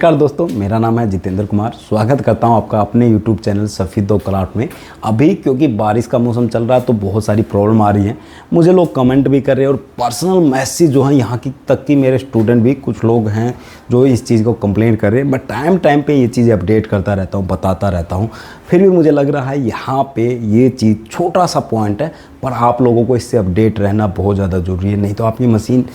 नमस्कार दोस्तों, मेरा नाम है जितेंद्र कुमार। स्वागत करता हूं आपका अपने YouTube चैनल सफ़ीद क्राफ्ट में। अभी क्योंकि बारिश का मौसम चल रहा है तो बहुत सारी प्रॉब्लम आ रही हैं। मुझे लोग कमेंट भी कर रहे हैं और पर्सनल मैसेज जो है यहाँ की तक कि मेरे स्टूडेंट भी कुछ लोग हैं जो इस चीज़ को कंप्लेंट कर रहे हैं। मैं टाइम टाइम पर ये चीज़ अपडेट करता रहता हूँ, बताता रहता हूँ। फिर भी मुझे लग रहा है यहाँ पर ये चीज़ छोटा सा पॉइंट है, पर आप लोगों को इससे अपडेट रहना बहुत ज़्यादा ज़रूरी है। नहीं तो आपकी मशीन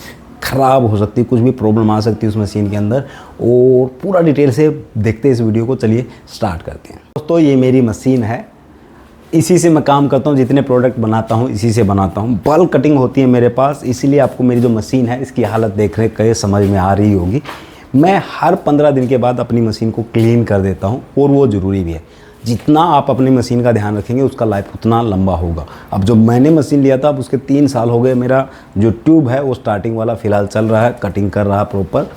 ख़राब हो सकती है, कुछ भी प्रॉब्लम आ सकती है उस मशीन के अंदर। और पूरा डिटेल से देखते हैं इस वीडियो को। चलिए स्टार्ट करते हैं। दोस्तों ये मेरी मशीन है, इसी से मैं काम करता हूँ। जितने प्रोडक्ट बनाता हूँ इसी से बनाता हूँ। बल्क कटिंग होती है मेरे पास, इसीलिए आपको मेरी जो मशीन है इसकी हालत देख रहे कहीं समझ में आ रही होगी। मैं हर 15 दिन के बाद अपनी मशीन को क्लीन कर देता हूँ और वो ज़रूरी भी है। जितना आप अपनी मशीन का ध्यान रखेंगे उसका लाइफ उतना लंबा होगा। अब जो मैंने मशीन लिया था अब उसके 3 साल हो गए। मेरा जो ट्यूब है वो स्टार्टिंग वाला फ़िलहाल चल रहा है, कटिंग कर रहा है प्रॉपर।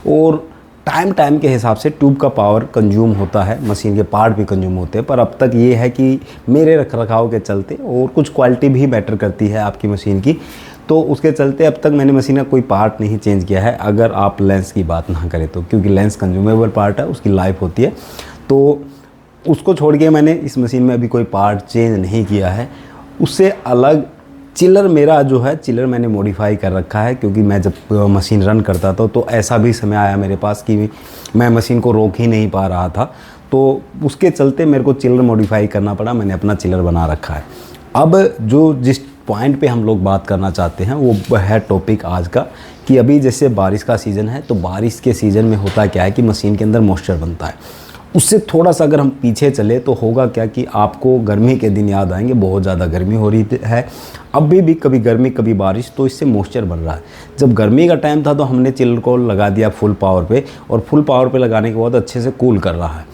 और टाइम के हिसाब से ट्यूब का पावर कंज्यूम होता है, मशीन के पार्ट भी कंज्यूम होते हैं। पर अब तक ये है कि मेरे रखरखाव के चलते और कुछ क्वालिटी भी बेटर करती है आपकी मशीन की, तो उसके चलते अब तक मैंने मशीन का कोई पार्ट नहीं चेंज किया है। अगर आप लेंस की बात ना करें तो, क्योंकि लेंस कंज्यूमेबल पार्ट है, उसकी लाइफ होती है, तो उसको छोड़ के मैंने इस मशीन में अभी कोई पार्ट चेंज नहीं किया है। उससे अलग चिलर मेरा जो है, चिलर मैंने मॉडिफाई कर रखा है। क्योंकि मैं जब मशीन रन करता था तो ऐसा भी समय आया मेरे पास कि मैं मशीन को रोक ही नहीं पा रहा था, तो उसके चलते मेरे को चिलर मॉडिफाई करना पड़ा। मैंने अपना चिलर बना रखा है। अब जो जिस पॉइंट पे हम लोग बात करना चाहते हैं वो है टॉपिक आज का, कि अभी जैसे बारिश का सीज़न है, तो बारिश के सीज़न में होता क्या है कि मशीन के अंदर मॉइस्चर बनता है। उससे थोड़ा सा अगर हम पीछे चले तो होगा क्या कि आपको गर्मी के दिन याद आएंगे। बहुत ज़्यादा गर्मी हो रही है अभी भी, कभी गर्मी कभी बारिश, तो इससे मॉइस्चर बन रहा है। जब गर्मी का टाइम था तो हमने चिलर को लगा दिया फुल पावर पे, और फुल पावर पे लगाने के बाद अच्छे से कूल कर रहा है।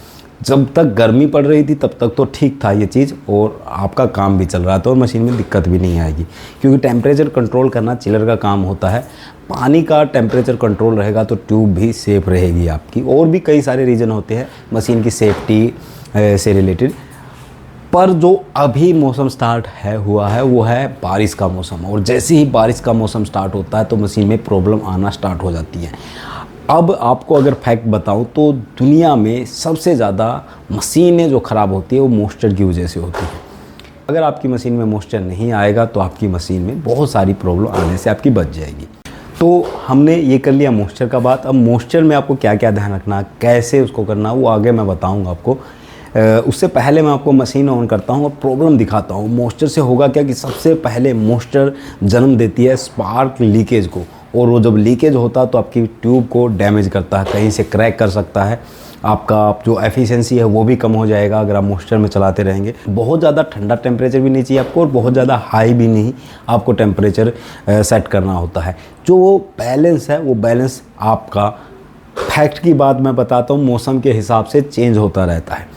जब तक गर्मी पड़ रही थी तब तक तो ठीक था ये चीज़, और आपका काम भी चल रहा था और मशीन में दिक्कत भी नहीं आएगी। क्योंकि टेम्परेचर कंट्रोल करना चिलर का काम होता है। पानी का टेम्परेचर कंट्रोल रहेगा तो ट्यूब भी सेफ रहेगी आपकी। और भी कई सारे रीज़न होते हैं मशीन की सेफ्टी से रिलेटेड। पर जो अभी मौसम स्टार्ट हुआ है वो है बारिश का मौसम, और जैसे ही बारिश का मौसम स्टार्ट होता है तो मशीन में प्रॉब्लम आना स्टार्ट हो जाती है। अब आपको अगर फैक्ट बताऊं तो दुनिया में सबसे ज़्यादा मशीनें जो ख़राब होती है वो मॉइस्चर की वजह से होती है। अगर आपकी मशीन में मॉइस्चर नहीं आएगा तो आपकी मशीन में बहुत सारी प्रॉब्लम आने से आपकी बच जाएगी। तो हमने ये कर लिया मॉइस्चर का बात। अब मॉइस्चर में आपको क्या क्या ध्यान रखना, कैसे उसको करना, वो आगे मैं बताऊँगा आपको। उससे पहले मैं आपको मशीन ऑन करता हूँ और प्रॉब्लम दिखाता हूँ। मॉइस्चर से होगा क्या कि सबसे पहले मॉइस्चर जन्म देती है स्पार्क लीकेज को, और वो जब लीकेज होता है तो आपकी ट्यूब को डैमेज करता है, कहीं से क्रैक कर सकता है। आपका जो एफिशिएंसी है वो भी कम हो जाएगा अगर आप मॉइस्चर में चलाते रहेंगे। बहुत ज़्यादा ठंडा टेम्परेचर भी नहीं चाहिए आपको, और बहुत ज़्यादा हाई भी नहीं आपको टेम्परेचर सेट करना होता है। जो वो बैलेंस है वो बैलेंस आपका, फैक्ट की बात मैं बताता हूँ, मौसम के हिसाब से चेंज होता रहता है।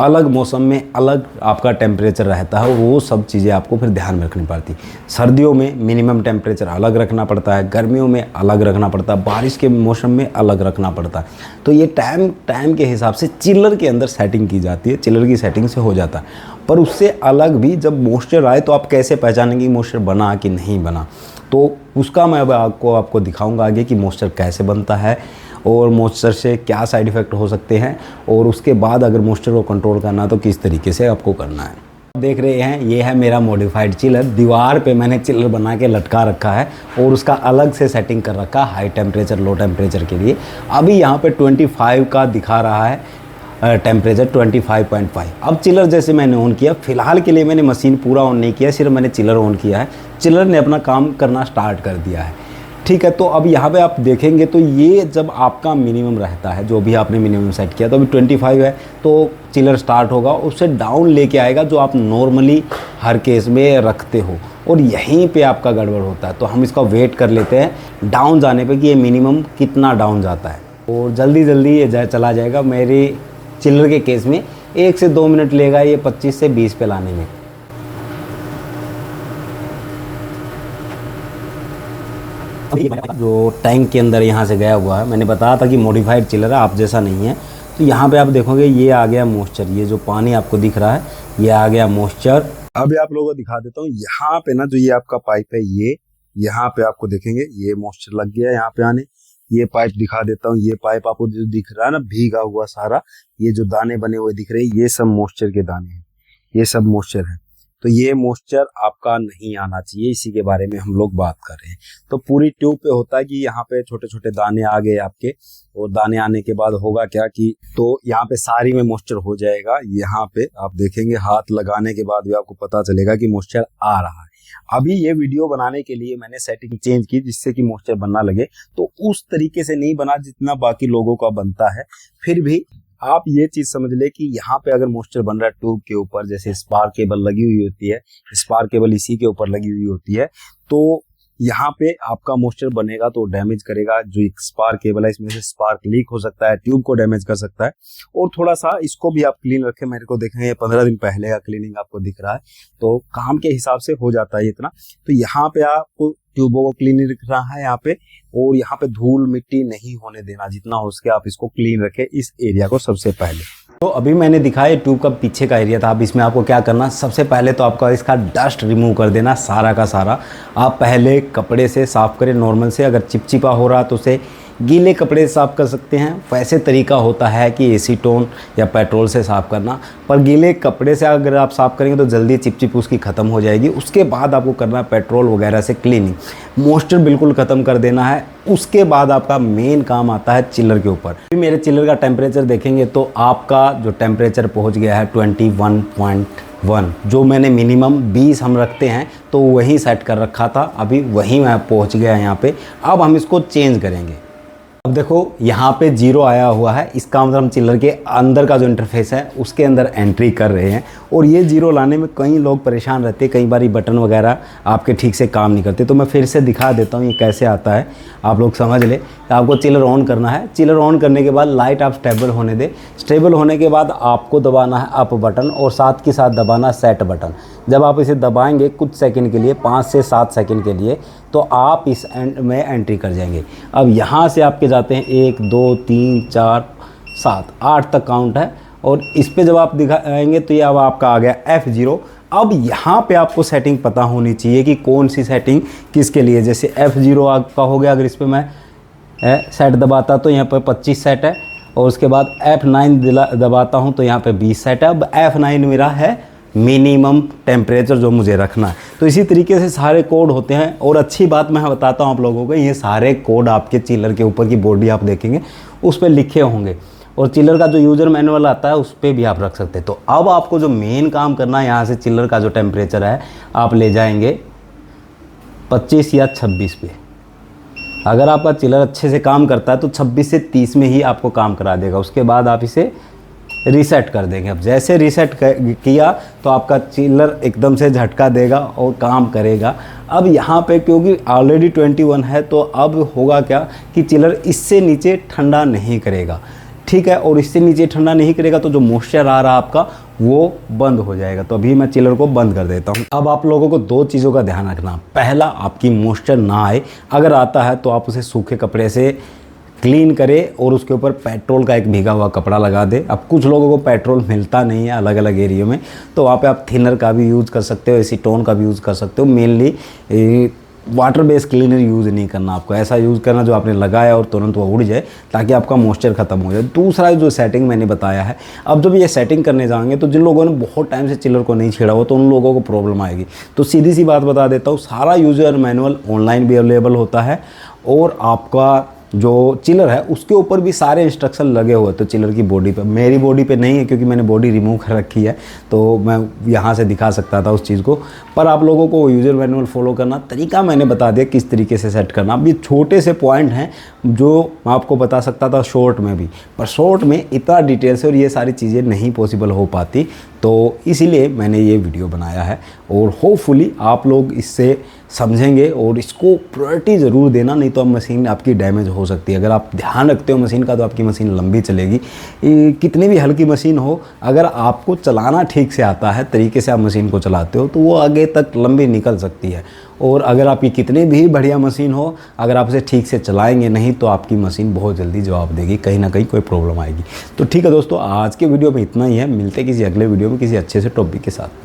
अलग मौसम में अलग आपका टेम्परेचर रहता है, और वो सब चीज़ें आपको फिर ध्यान में रखनी पड़ती। सर्दियों में मिनिमम टेम्परेचर अलग रखना पड़ता है, गर्मियों में अलग रखना पड़ता है, बारिश के मौसम में अलग रखना पड़ता है। तो ये टाइम के हिसाब से चिलर के अंदर सेटिंग की जाती है, चिलर की सेटिंग से हो जाता है। पर उससे अलग भी जब मॉइस्चर आए तो आप कैसे पहचानेंगे मॉइस्चर बना कि नहीं बना, तो उसका मैं आपको दिखाऊँगा आगे कि मॉइस्चर कैसे बनता है और मॉइस्चर से क्या साइड इफ़ेक्ट हो सकते हैं, और उसके बाद अगर मॉइस्चर को कंट्रोल करना है तो किस तरीके से आपको करना है। देख रहे हैं ये है मेरा मॉडिफाइड चिलर। दीवार पे मैंने चिलर बना के लटका रखा है और उसका अलग से सेटिंग कर रखा है हाई टेम्परेचर लो टेम्परेचर के लिए। अभी यहाँ पे 25 का दिखा रहा है टेम्परेचर, 25.5। अब चिलर जैसे मैंने ऑन किया, फ़िलहाल के लिए मैंने मशीन पूरा ऑन नहीं किया, सिर्फ मैंने चिलर ऑन किया है। चिलर ने अपना काम करना स्टार्ट कर दिया है, ठीक है। तो अब यहाँ पे आप देखेंगे तो ये जब आपका मिनिमम रहता है, जो भी आपने मिनिमम सेट किया, तो अभी 25 है तो चिलर स्टार्ट होगा, उससे डाउन लेके आएगा जो आप नॉर्मली हर केस में रखते हो, और यहीं पे आपका गड़बड़ होता है। तो हम इसका वेट कर लेते हैं डाउन जाने पे कि ये मिनिमम कितना डाउन जाता है, और जल्दी ये चला जाएगा। मेरे चिलर के केस में 1 से 2 मिनट लेगा ये 25 से 20 पे लाने में। जो टैंक के अंदर यहाँ से गया हुआ है, मैंने बताया था कि मॉडिफाइड चिलर है, आप जैसा नहीं है। तो यहाँ पे आप देखोगे ये आ गया मॉइस्चर, ये जो पानी आपको दिख रहा है ये आ गया मॉइस्चर। अभी आप लोगों को दिखा देता हूँ, यहाँ पे ना जो ये आपका पाइप है, ये यहाँ पे आपको देखेंगे ये मॉइस्चर लग गया यहाँ पे आने, ये पाइप दिखा देता हूँ। ये पाइप आपको जो दिख रहा है ना, भीगा हुआ सारा, ये जो दाने बने हुए दिख रहे हैं, ये सब मॉइस्चर के दाने हैं, ये सब मॉइस्चर है। तो ये मॉइस्चर आपका नहीं आना चाहिए, इसी के बारे में हम लोग बात कर रहे हैं। तो पूरी ट्यूब पे होता है कि यहाँ पे छोटे छोटे दाने आ गए आपके, और दाने आने के बाद होगा क्या कि तो यहाँ पे सारी में मॉइस्चर हो जाएगा। यहाँ पे आप देखेंगे हाथ लगाने के बाद भी आपको पता चलेगा कि मॉइस्चर आ रहा है। अभी ये वीडियो बनाने के लिए मैंने सेटिंग चेंज की जिससे कि मॉइस्चर बनना लगे, तो उस तरीके से नहीं बना जितना बाकी लोगों का बनता है। फिर भी आप ये चीज समझ ले कि यहाँ पे अगर मॉइस्चर बन रहा है ट्यूब के ऊपर, जैसे स्पार्क केबल लगी हुई होती है, स्पार्क केबल इसी के ऊपर लगी हुई होती है, तो यहाँ पे आपका मॉइस्चर बनेगा तो डैमेज करेगा। जो एक स्पार्क केबल है इसमें से स्पार्क लीक हो सकता है, ट्यूब को डैमेज कर सकता है। और थोड़ा सा इसको भी आप क्लीन रखें। मेरे को देखेंगे 15 दिन पहले का क्लीनिंग आपको दिख रहा है, तो काम के हिसाब से हो जाता है इतना। तो यहाँ पे आपको ट्यूबों को क्लीन रखना है यहाँ पे, और यहाँ पे धूल मिट्टी नहीं होने देना। जितना हो सके आप इसको क्लीन रखें, इस एरिया को सबसे पहले। तो अभी मैंने दिखाया ट्यूब का पीछे का एरिया था। अब इसमें आपको क्या करना, सबसे पहले तो आपका इसका डस्ट रिमूव कर देना सारा का सारा। आप पहले कपड़े से साफ़ करें नॉर्मल से, अगर चिपचिपा हो रहा तो उसे गीले कपड़े से साफ़ कर सकते हैं। वैसे तरीका होता है कि एसीटोन या पेट्रोल से साफ़ करना, पर गीले कपड़े से अगर आप साफ़ करेंगे तो जल्दी चिपचिप उसकी ख़त्म हो जाएगी। उसके बाद आपको करना है पेट्रोल वगैरह से क्लीनिंग, मॉइस्चर बिल्कुल ख़त्म कर देना है। उसके बाद आपका मेन काम आता है चिलर के ऊपर। अभी मेरे चिलर का टेम्परेचर देखेंगे तो आपका जो टेम्परेचर पहुँच गया है 21.1, जो मैंने मिनिमम 20 हम रखते हैं तो वही सेट कर रखा था, अभी वहीं मैं पहुँच गया यहाँ पे। अब हम इसको चेंज करेंगे। अब देखो यहाँ पे 0 आया हुआ है, इसका मतलब हम चिलर के अंदर का जो इंटरफेस है उसके अंदर एंट्री कर रहे हैं। और ये 0 लाने में कई लोग परेशान रहते हैं, कई बार ये बटन वगैरह आपके ठीक से काम नहीं करते। तो मैं फिर से दिखा देता हूँ ये कैसे आता है, आप लोग समझ ले। आपको चिलर ऑन करना है। चिलर ऑन करने के बाद लाइट आप स्टेबल होने दें। स्टेबल होने के बाद आपको दबाना है अप बटन और साथ के साथ दबाना सेट बटन। जब आप इसे दबाएंगे कुछ सेकंड के लिए, 5 से 7 सेकंड के लिए, तो आप इस एंड में एंट्री कर जाएंगे। अब यहाँ से आपके जाते हैं 1 2 3 4 7 8 तक काउंट है। और इस पे जब आप दिखाएंगे तो ये अब आपका आ गया F0। अब यहाँ पे आपको सेटिंग पता होनी चाहिए कि कौन सी सेटिंग किसके लिए। जैसे F0 आपका हो गया, अगर इस पर मैं सेट दबाता तो यहाँ पर 25 सेट है, और उसके बाद F9 दबाता हूँ तो यहाँ पे 20 सेट है। अब F9 मेरा है मिनिमम टेम्परेचर जो मुझे रखना है। तो इसी तरीके से सारे कोड होते हैं। और अच्छी बात मैं बताता हूँ आप लोगों को, ये सारे कोड आपके चिलर के ऊपर की बॉडी आप देखेंगे उस पर लिखे होंगे, और चिलर का जो यूज़र मैनुअल आता है उस पर भी आप रख सकते हैं। तो अब आपको जो मेन काम करना है, यहाँ से चिलर का जो टेम्परेचर है आप ले जाएंगे 25 या 26 पे। अगर आपका चिलर अच्छे से काम करता है तो 26 से 30 में ही आपको काम करा देगा। उसके बाद आप इसे रीसेट कर देंगे। अब जैसे रीसेट किया तो आपका चिलर एकदम से झटका देगा और काम करेगा। अब यहाँ पे क्योंकि ऑलरेडी 21 है तो अब होगा क्या कि चिलर इससे नीचे ठंडा नहीं करेगा, ठीक है। और इससे नीचे ठंडा नहीं करेगा तो जो मॉइस्चर आ रहा है आपका वो बंद हो जाएगा। तो अभी मैं चिलर को बंद कर देता हूँ। अब आप लोगों को 2 चीज़ों का ध्यान रखना। पहला, आपकी मॉइस्चर ना आए, अगर आता है तो आप उसे सूखे कपड़े से क्लीन करें और उसके ऊपर पेट्रोल का एक भीगा हुआ कपड़ा लगा दे। अब कुछ लोगों को पेट्रोल मिलता नहीं है अलग अलग एरिया में, तो वहाँ पे आप थिनर का भी यूज़ कर सकते हो, एसीटोन का भी यूज़ कर सकते हो। Mainly water based cleaner use नहीं करना, आपको ऐसा यूज़ करना जो आपने लगाया और तुरंत वो उड़ जाए, ताकि आपका मॉइस्चर ख़त्म हो जाए। दूसरा जो सेटिंग मैंने बताया है, अब जब ये सेटिंग करने जाएंगे तो जिन लोगों ने बहुत टाइम से चिलर को नहीं छेड़ा हो तो उन लोगों को प्रॉब्लम आएगी। तो सीधी सी बात बता देता हूँ, सारा यूज़र मैनुअल ऑनलाइन भी अवेलेबल होता है, और आपका जो चिलर है उसके ऊपर भी सारे इंस्ट्रक्शन लगे हुए। तो चिलर की बॉडी पे, मेरी बॉडी पे नहीं है क्योंकि मैंने बॉडी रिमूव कर रखी है, तो मैं यहाँ से दिखा सकता था उस चीज़ को। पर आप लोगों को यूज़र मैनुअल फॉलो करना, तरीका मैंने बता दिया किस तरीके से सेट करना। अब ये छोटे से पॉइंट हैं जो मैं आपको बता सकता था शॉर्ट में भी, पर शॉर्ट में इतना डिटेल से और ये सारी चीज़ें नहीं पॉसिबल हो पाती, तो इसीलिए मैंने ये वीडियो बनाया है। और होपफुली आप लोग इससे समझेंगे और इसको प्रायोरिटी ज़रूर देना, नहीं तो अब मशीन आपकी डैमेज हो सकती है। अगर आप ध्यान रखते हो मशीन का तो आपकी मशीन लंबी चलेगी। कितनी भी हल्की मशीन हो, अगर आपको चलाना ठीक से आता है, तरीके से आप मशीन को चलाते हो, तो वो आगे तक लंबी निकल सकती है। और अगर आपकी कितनी भी बढ़िया मशीन हो, अगर आप इसे ठीक से चलाएंगे नहीं तो आपकी मशीन बहुत जल्दी जवाब देगी, कहीं ना कहीं कोई प्रॉब्लम आएगी। तो ठीक है दोस्तों, आज के वीडियो में इतना ही है। मिलते हैं किसी अगले वीडियो में किसी अच्छे से टॉपिक के साथ।